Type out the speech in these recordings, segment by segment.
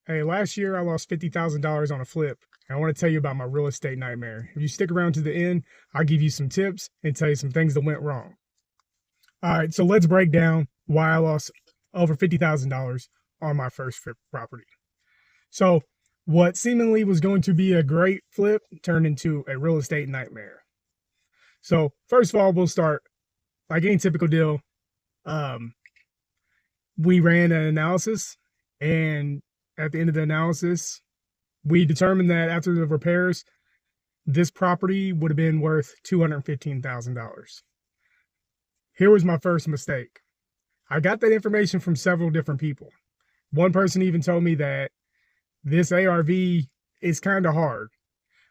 Hey, last year I lost $50,000 on a flip. And I want to tell you about my real estate nightmare. If you stick around to the end, I'll give you some tips and tell you some things that went wrong. All right, so let's break down why I lost over $50,000 on my first flip property. So, what seemingly was going to be a great flip turned into a real estate nightmare. So, first of all, we'll start like any typical deal. Um, we ran an analysis, and at the end of the analysis, we determined that after the repairs, this property would have been worth $215,000. Here was my first mistake. I got that information from several different people. One person even told me that this ARV is kind of hard,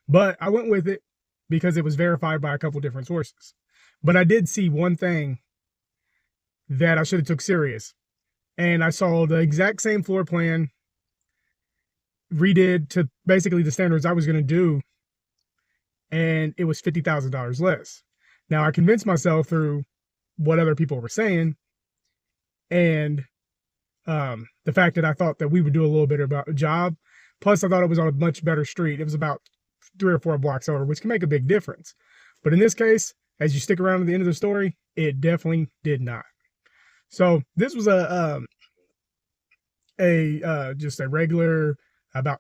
but I went with it because it was verified by a couple different sources. But I did see one thing that I should have took serious. And I saw the exact same floor plan redid to basically the standards I was going to do, and it was $50,000 less. Now, I convinced myself through what other people were saying and the fact that I thought that we would do a little bit about a job. Plus, I thought it was on a much better street. It was about 3 or 4 blocks over, which can make a big difference. But in this case, as you stick around to the end of the story, it definitely did not. So this was just a regular about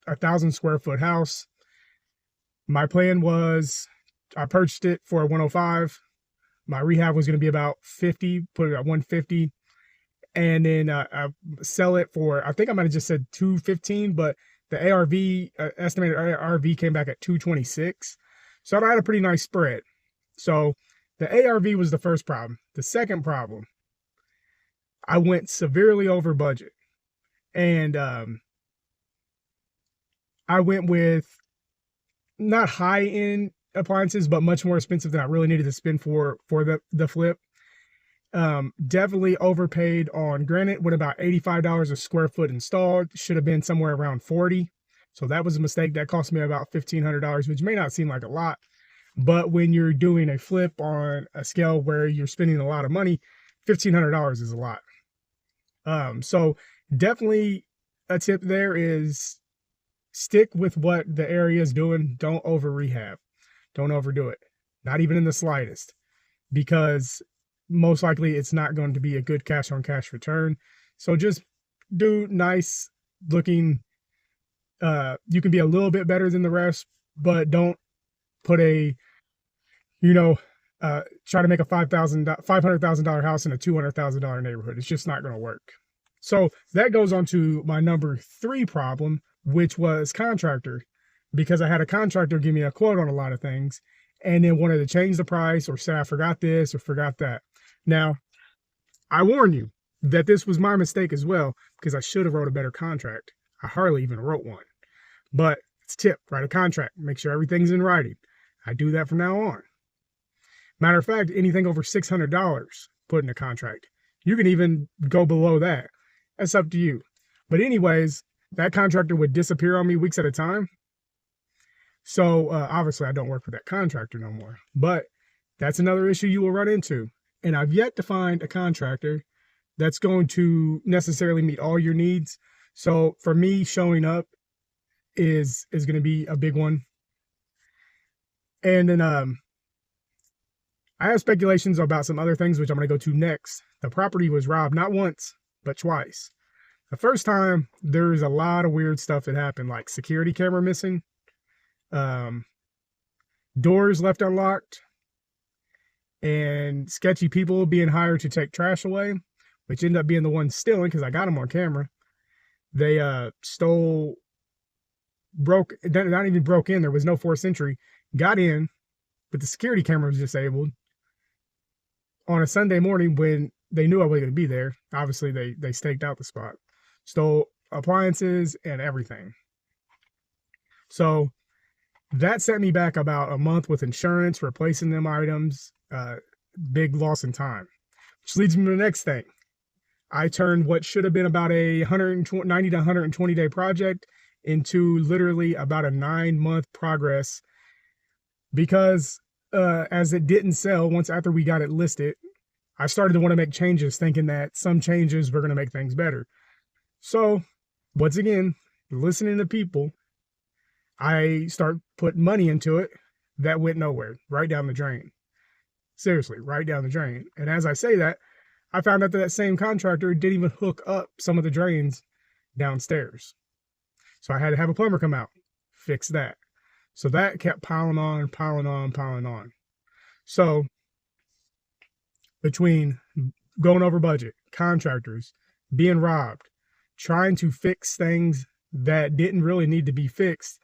1,000 square foot house. My plan was I purchased it for 105. My rehab was going to be about 50, put it at 150. And then I sell it for, I think I might have just said 215, but the estimated ARV came back at 226. So I had a pretty nice spread. So the ARV was the first problem. The second problem, I went severely over budget. And I went with not high end appliances, but much more expensive than I really needed to spend for the flip. Definitely overpaid on granite. With about $85 a square foot installed, should have been somewhere around 40. So that was a mistake. That cost me about $1,500, which may not seem like a lot, but when you're doing a flip on a scale where you're spending a lot of money, $1,500 is a lot. So definitely a tip there is stick with what the area is doing. Don't over rehab. Don't overdo it. Not even in the slightest, because most likely it's not going to be a good cash on cash return. So just do nice looking. You can be a little bit better than the rest, but don't put try to make a $500,000 house in a $200,000 neighborhood. It's just not going to work. So that goes on to my number 3 problem, which was contractor, because I had a contractor give me a quote on a lot of things and then wanted to change the price or say I forgot this or forgot that. Now, I warn you that this was my mistake as well, because I should have wrote a better contract. I hardly even wrote one. But it's a tip, write a contract, make sure everything's in writing. I do that from now on. Matter of fact, anything over $600, put in a contract. You can even go below that. That's up to you. But anyways, that contractor would disappear on me weeks at a time. So obviously I don't work for that contractor no more. But that's another issue you will run into. And I've yet to find a contractor that's going to necessarily meet all your needs. So for me, showing up is going to be a big one. And then I have speculations about some other things, which I'm going to go to next. The property was robbed not once, but twice. The first time, there's a lot of weird stuff that happened, like security camera missing, doors left unlocked, and sketchy people being hired to take trash away, which ended up being the ones stealing because I got them on camera. They not even broke in. There was no forced entry. Got in, but the security camera was disabled on a Sunday morning when they knew I wasn't going to be there. Obviously, they staked out the spot. Stole appliances and everything. So that set me back about a month with insurance, replacing them items, big loss in time. Which leads me to the next thing. I turned what should have been about a 90 to 120 day project into literally about a 9-month progress, because as it didn't sell once after we got it listed, I started to want to make changes, thinking that some changes were going to make things better. So once again, listening to people, I start putting money into it that went nowhere, right down the drain. Seriously, right down the drain. And as I say that, I found out that that same contractor didn't even hook up some of the drains downstairs. So I had to have a plumber come out, fix that. So that kept piling on, piling on, piling on. So between going over budget, contractors, being robbed, trying to fix things that didn't really need to be fixed,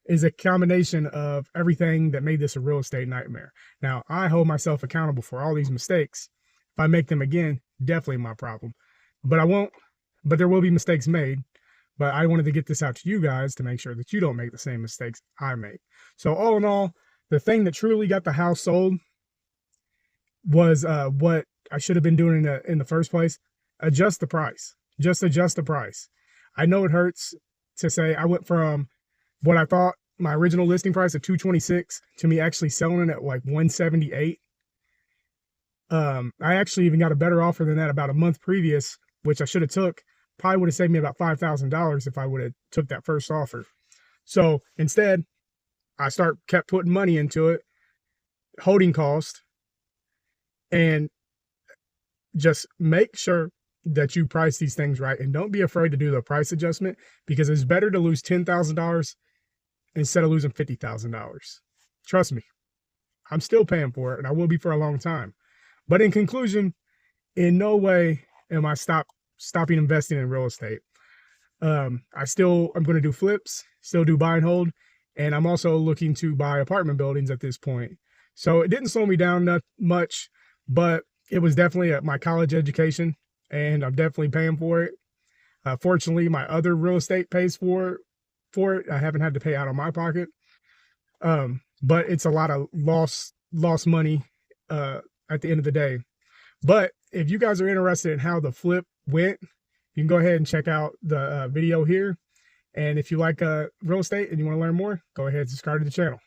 is a combination of everything that made this a real estate nightmare. Now, I hold myself accountable for all these mistakes. If I make them again, definitely my problem. But I won't, but there will be mistakes made. But I wanted to get this out to you guys to make sure that you don't make the same mistakes I make. So all in all, the thing that truly got the house sold was what I should have been doing in the first place. Adjust the price. Just adjust the price. I know it hurts to say I went from what I thought my original listing price of $226 to me actually selling it at like $178. I actually even got a better offer than that about a month previous, which I should have took. Probably would have saved me about $5,000 if I would have took that first offer. So instead, I kept putting money into it, holding cost, and just make sure that you price these things right. And don't be afraid to do the price adjustment, because it's better to lose $10,000 instead of losing $50,000. Trust me, I'm still paying for it, and I will be for a long time. But in conclusion, in no way am I stopping investing in real estate. I'm going to do flips, still do buy and hold, and I'm also looking to buy apartment buildings at this point. So it didn't slow me down that much, but it was definitely my college education, and I'm definitely paying for it. Fortunately, my other real estate pays for it. I haven't had to pay out of my pocket. But it's a lot of lost money at the end of the day. But if you guys are interested in how the flip went, you can go ahead and check out the video here. And if you like real estate and you want to learn more, go ahead and subscribe to the channel.